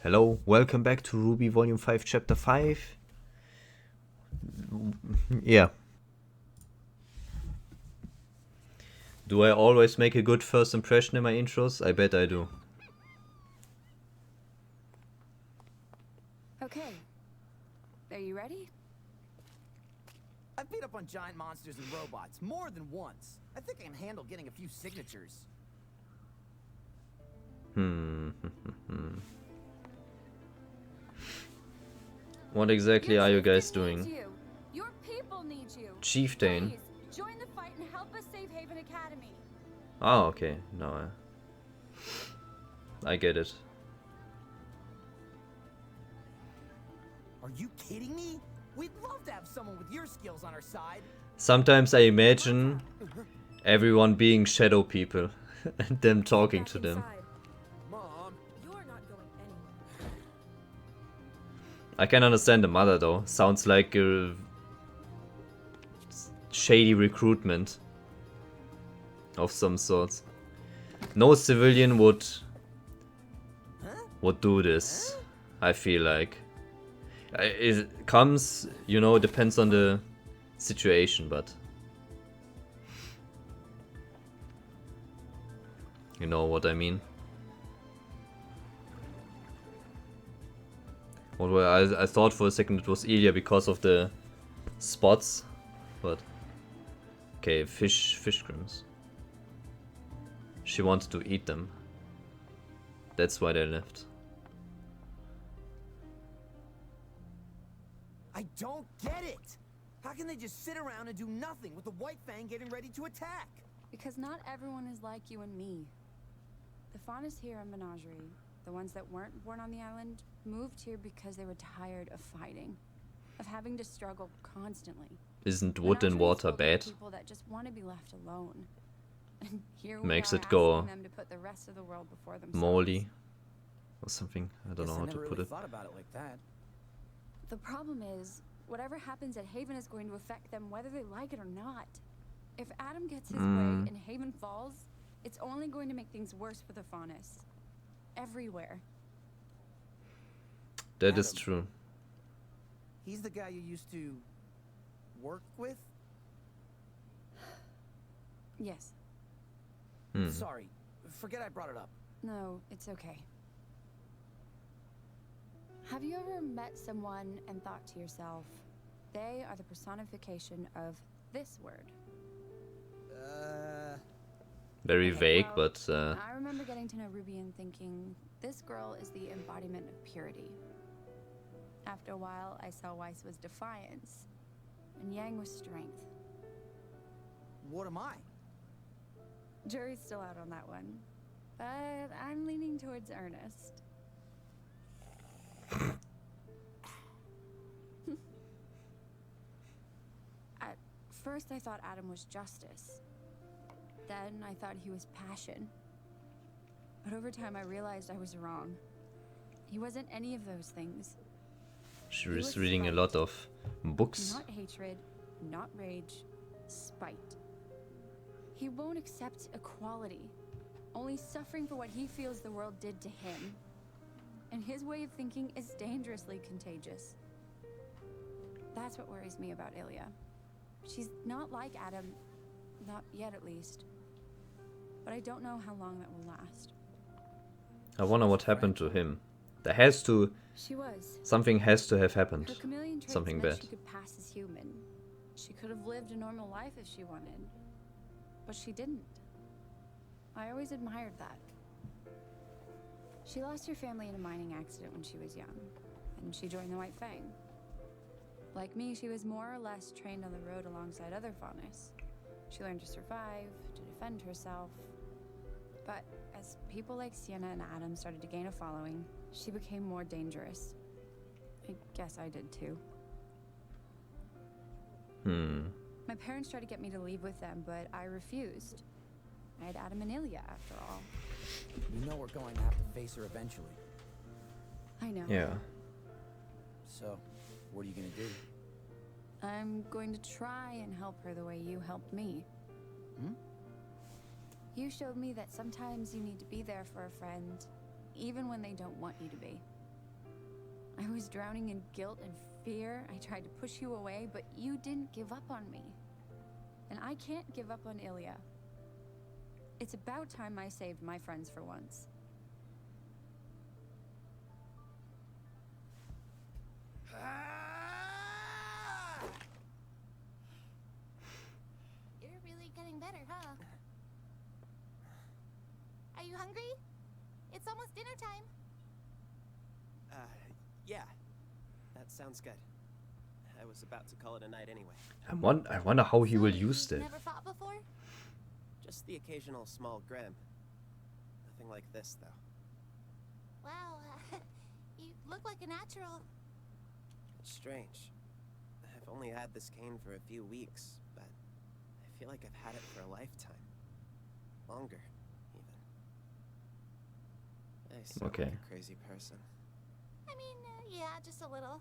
Hello, welcome back to RWBY Volume 5, Chapter 5. Yeah. Do I always make a good first impression in my intros? I bet I do. Okay. Are you ready? I've beat up on giant monsters and robots more than once. I think I can handle getting a few signatures. What exactly are you guys doing? You. Your people need you. Chieftain. Please, join the fight and help us save Haven Academy. Oh, okay. No, I get it. Are you kidding me? We'd love to have someone with your skills on our side. Sometimes I imagine everyone being shadow people and them talking to them. Mom, you're not going anywhere. I can understand the mother though. Sounds like a shady recruitment of some sort. No civilian would do this, I feel like. It comes, you know, depends on the situation, but you know what I mean. Although I thought for a second it was Ilya because of the spots, but okay, fish crumbs. She wanted to eat them. That's why they left. I don't get it. How can they just sit around and do nothing with the White Fang getting ready to attack? Because not everyone is like you and me. The faunus here in Menagerie, the ones that weren't born on the island, moved here because they were tired of fighting, of having to struggle constantly. Isn't wood and water bad? People that just want to be left alone. And here Makes we are it go asking them to put the rest of the world before themselves. moldy or something. I don't know how I to never put really it. thought about it like that. The problem is, whatever happens at Haven is going to affect them whether they like it or not. If Adam gets his way and Haven falls, it's only going to make things worse for the faunus. Everywhere. That is Adam. true. He's the guy you used to work with? Yes. Sorry. Forget I brought it up. No, it's okay. Have you ever met someone and thought to yourself, they are the personification of this word? Very vague, well, but I remember getting to know Ruby and thinking, this girl is the embodiment of purity. After a while, I saw Weiss was defiance, and Yang was strength. What am I? Jury's still out on that one, but I'm leaning towards Ernest. At first, I thought Adam was justice. Then I thought he was passion. But over time, I realized I was wrong. He wasn't any of those things. she was reading a lot of books. Not hatred, not rage, spite. He won't accept equality, only suffering for what he feels the world did to him. And his way of thinking is dangerously contagious. That's what worries me about Ilya. She's not like Adam, not yet at least. But I don't know how long that will last. I wonder what happened to him. There has to... She was. Something has to have happened. Her chameleon traits Something meant bad. she could pass as human. She could have lived a normal life if she wanted. But she didn't. I always admired that. She lost her family in a mining accident when she was young, and she joined the White Fang. Like me, she was more or less trained on the road alongside other faunus. She learned to survive, to defend herself. But as people like Sienna and Adam started to gain a following, she became more dangerous. I guess I did too. My parents tried to get me to leave with them, but I refused. I had Adam and Ilya after all. You know we're going to have to face her eventually. I know. Yeah. So, what are you gonna do? I'm going to try and help her the way you helped me. You showed me that sometimes you need to be there for a friend, even when they don't want you to be. I was drowning in guilt and fear. I tried to push you away, but you didn't give up on me. And I can't give up on Ilya. It's about time I saved my friends for once. You're really getting better, huh? Are you hungry? It's almost dinner time. Yeah. That sounds good. I was about to call it a night anyway. I wonder how he will use that. Never fought before? Just the occasional small grim. Nothing like this, though. Wow, you look like a natural. It's strange. I've only had this cane for a few weeks, but I feel like I've had it for a lifetime. Longer, even. I sound like a crazy person. I mean, yeah, just a little.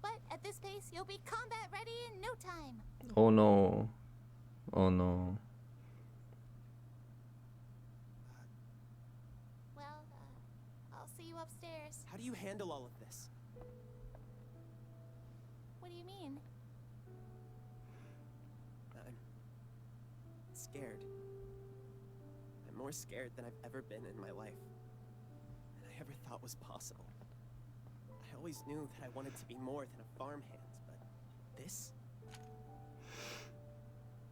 But at this pace, you'll be combat ready in no time. Oh no. Oh no. Well, I'll see you upstairs. How do you handle all of this? What do you mean? I'm scared. I'm more scared than I've ever been in my life. Than I ever thought was possible. I always knew that I wanted to be more than a farmhand, but this?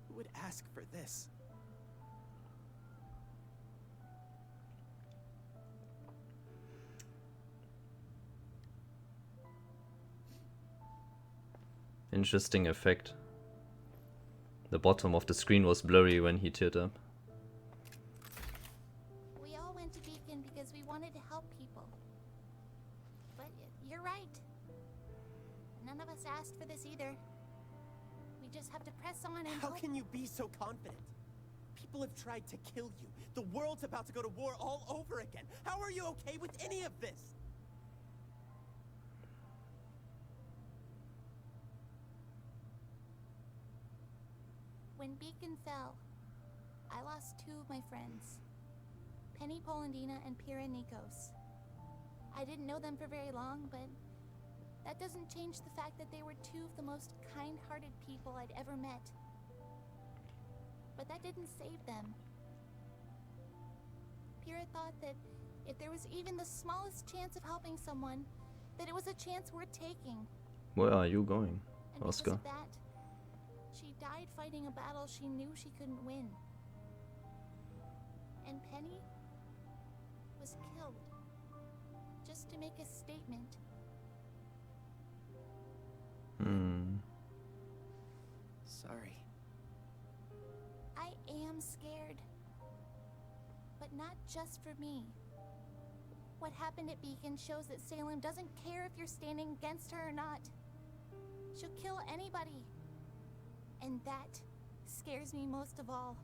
Who would ask for this? Interesting effect. The bottom of the screen was blurry when he teared up. We all went to Beacon because we wanted to help people. But you're right. None of us asked for this either. We just have to press on and How hope. can you be so confident? People have tried to kill you. The world's about to go to war all over again. How are you okay with any of this? When Beacon fell, I lost two of my friends. Penny Polandina and Pira Nikos. I didn't know them for very long, but that doesn't change the fact that they were two of the most kind-hearted people I'd ever met. But that didn't save them. Pira thought that if there was even the smallest chance of helping someone, that it was a chance worth taking. Where are you going, And Oscar? because of that, she died fighting a battle she knew she couldn't win. And Penny was killed just to make a statement. Sorry. I am scared. But not just for me. What happened at Beacon shows that Salem doesn't care if you're standing against her or not. She'll kill anybody. And that scares me most of all.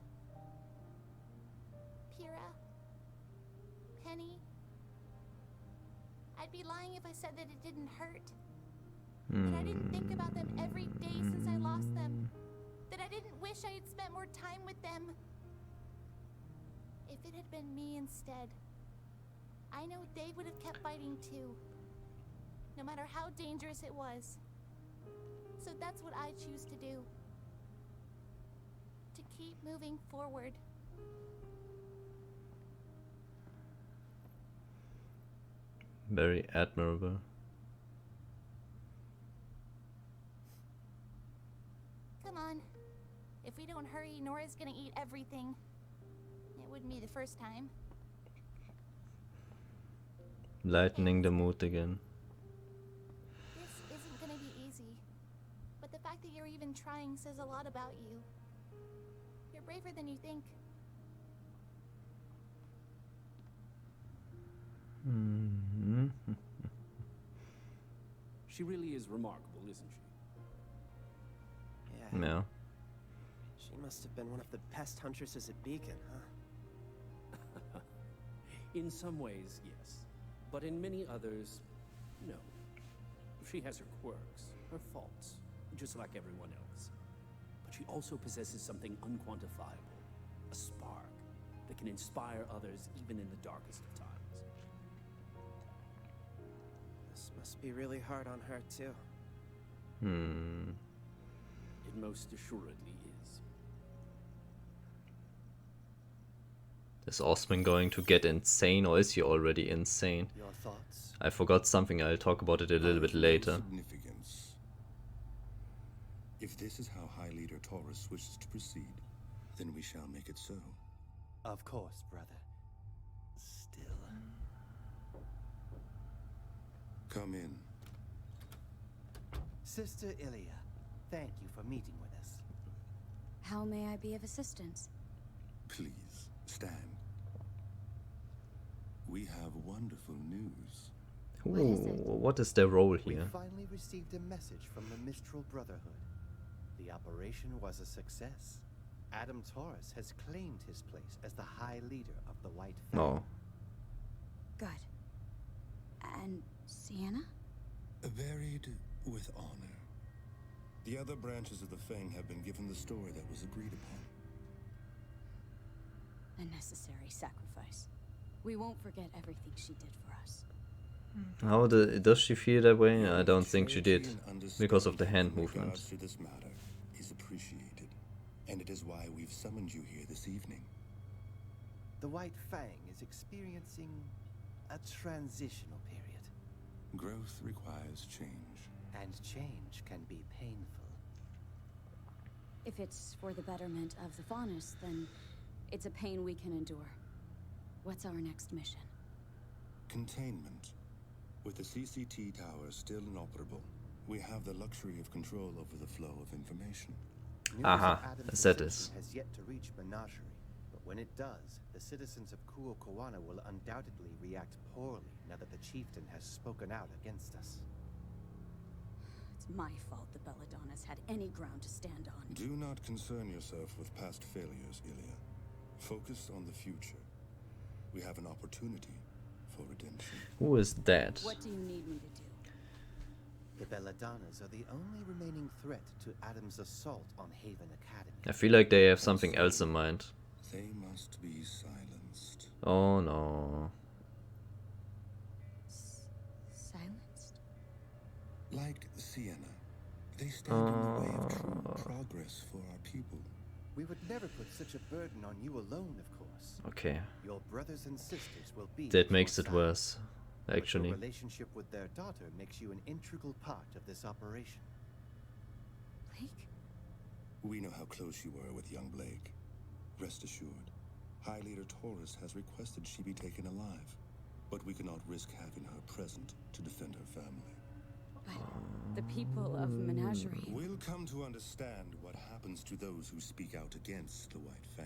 Pira, Penny, I'd be lying if I said that it didn't hurt. That I didn't think about them every day since I lost them. That I didn't wish I had spent more time with them. If it had been me instead, I know they would have kept fighting too. No matter how dangerous it was. So that's what I choose to do. To keep moving forward. Very admirable. Come on. If we don't hurry, Nora's gonna eat everything. It wouldn't be the first time. Lightening the mood again. This isn't gonna be easy. But the fact that you're even trying says a lot about you. You're braver than you think. She really is remarkable, isn't she? Yeah. Yeah. She must have been one of the best huntresses at Beacon, huh? In some ways, yes. But in many others, no. She has her quirks, her faults, just like everyone else. But she also possesses something unquantifiable, a spark that can inspire others even in the darkest of times. A Must be really hard on her, too. It most assuredly is. Is Osman going to get insane, or is he already insane? Your thoughts? I forgot something, I'll talk about it a little bit later. Significance. If this is how High Leader Taurus wishes to proceed, then we shall make it so. Of course, brother. Still. Come in. Sister Ilya, thank you for meeting with us. How may I be of assistance? Please, stand. We have wonderful news. What is their role We here? finally received a message from the Mistral Brotherhood. The operation was a success. Adam Taurus has claimed his place as the High Leader of the White Fang. Oh. Good. And Sienna? Buried with honor. The other branches of the Fang have been given the story that was agreed upon. A necessary sacrifice. We won't forget everything she did for us. How does she feel that way? I don't think she Maturity did, and because of the hand understanding in movement. regards to this matter is appreciated, and it is why we've summoned you here this evening. The White Fang is experiencing a transitional period, Growth requires change. and change can be painful. If it's for the betterment of the Faunus, then it's a pain we can endure. What's our next mission? Containment. With the CCT tower still inoperable, we have the luxury of control over the flow of information. News Aha, of Adam's that ascension is. has yet to reach Menagerie, but when it does, the citizens of Kuokawana will undoubtedly react poorly now that the chieftain has spoken out against us. It's my fault the Belladonnas had any ground to stand on. Do not concern yourself with past failures, Ilya. Focus on the future. We have an opportunity for redemption. Who is that? What do you need me to do? The Belladonnas are the only remaining threat to Adam's assault on Haven Academy. I feel like they have something else in mind. They must be silenced. Oh no. Silenced? Like Sienna, they stand in the way of true progress for our people. We would never put such a burden on you alone, of course. Okay, Your brothers and sisters will be that at makes your it side. worse, But actually. your relationship with their daughter makes you an integral part of this operation. Blake? We know how close you were with young Blake. Rest assured, High Leader Taurus has requested she be taken alive, but we cannot risk having her present to defend her family. But the people of Menagerie... We'll come to understand what happens to those who speak out against the White Fang.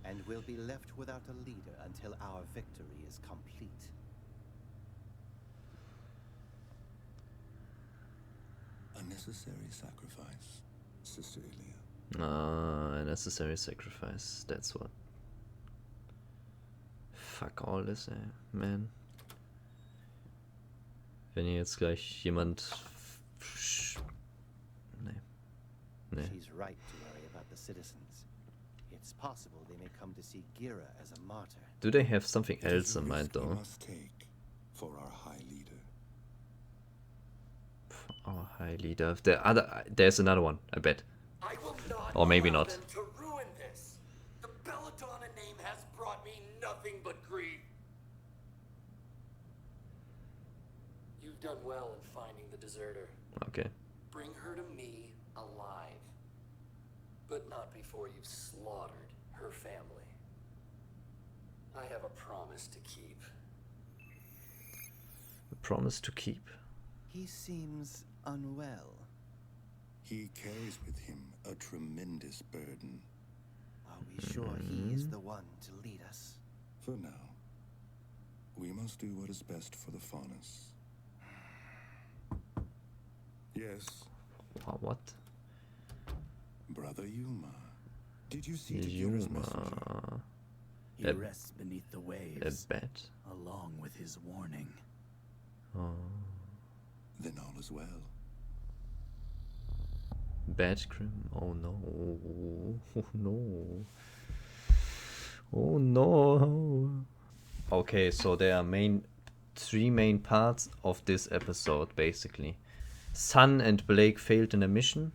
And we'll be left without a leader until our victory is complete. A necessary sacrifice, Sister Ilya. A necessary sacrifice, that's what. Fuck all this, ey, man. Wenn hier jetzt gleich jemand... Nee. Nee. She's right to worry about the citizens. It's possible they may come to see Gira as a martyr. Do they have something It is else a in mind risk we though? must take for our High Leader. Oh, High Leader. There's another one, I bet. I will not Or maybe allow not. them to ruin this. The Belladonna name has brought me nothing but grief. You've done well in finding the deserter. Okay. Bring her to me alive. But not before you've slaughtered her family. I have a promise to keep. A promise to keep. He seems unwell. He carries with him a tremendous burden. Are we sure he is the one to lead us? For now, we must do what is best for the Faunus. Yes, What? Brother Yuma. Did you see Tagira's messenger? Yuma. He A- rests beneath the A waves, bet? along with his warning. Oh. Then all is well. Bad Grim? Oh no. Oh no. Oh no. Okay, so their main three main parts of this episode, basically. Sun and Blake failed in a mission,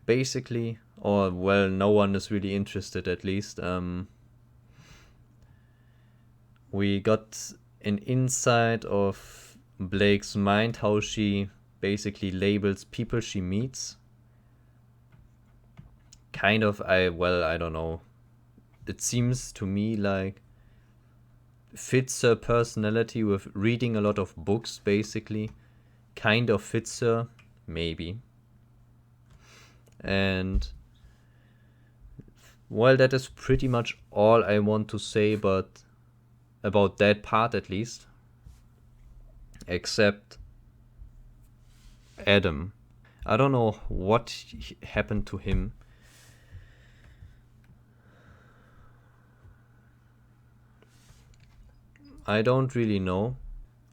basically, or well, no one is really interested, at least. We got an insight of Blake's mind, how she basically labels people she meets. Kind of, I don't know. It seems to me like fits her personality with reading a lot of books, basically. Kind of fits her, maybe. And well, that is pretty much all I want to say, but about that part at least. Except Adam. I don't know what happened to him. I don't really know.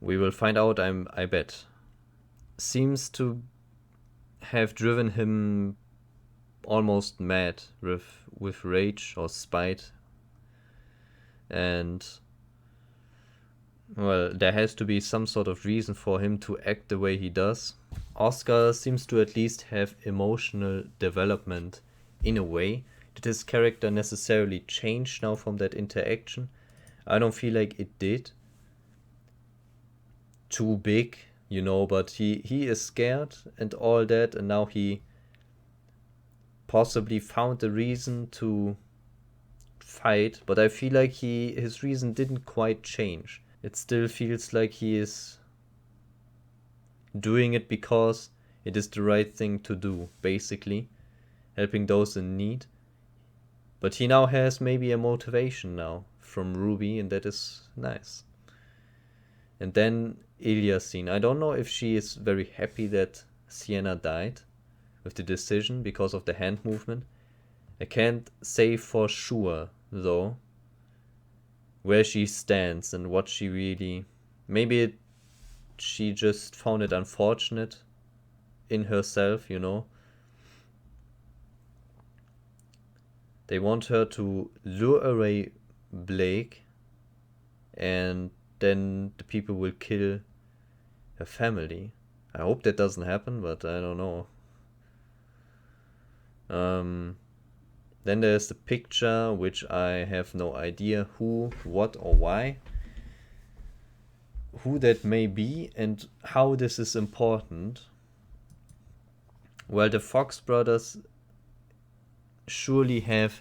We will find out, I bet. Seems to have driven him almost mad with rage or spite. And well, there has to be some sort of reason for him to act the way he does. Oscar seems to at least have emotional development in a way. Did his character necessarily change now from that interaction? I don't feel like it did. Too big, you know, but he is scared and all that, and now he possibly found a reason to fight, but I feel like his reason didn't quite change. It still feels like he is doing it because it is the right thing to do, basically, helping those in need. But he now has maybe a motivation now from RWBY, and that is nice. And then Ilya's scene. I don't know if she is very happy that Sienna died with the decision because of the hand movement. I can't say for sure, though, where she stands and what she really... Maybe she just found it unfortunate in herself, you know. They want her to lure away Blake, and then the people will kill her family. I hope that doesn't happen, but I don't know. Then there's the picture, which I have no idea who, what, or why. Who that may be and how this is important. Well, the Fox brothers surely have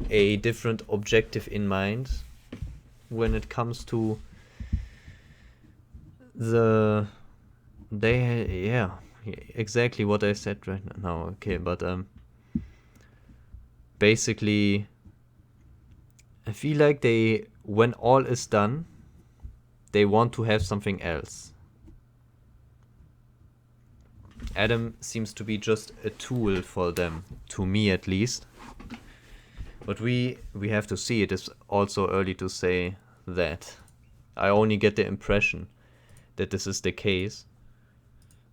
a different objective in mind when it comes to exactly what I said right now. Okay, but basically I feel like when all is done, they want to have something else. Adam seems to be just a tool for them, to me at least. But we have to see. It is also early to say that. I only get the impression that this is the case.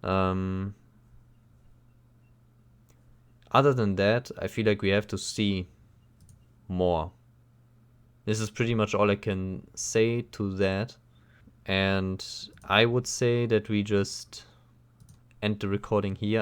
Other than that, I feel like we have to see more. This is pretty much all I can say to that. And I would say that we just end the recording here.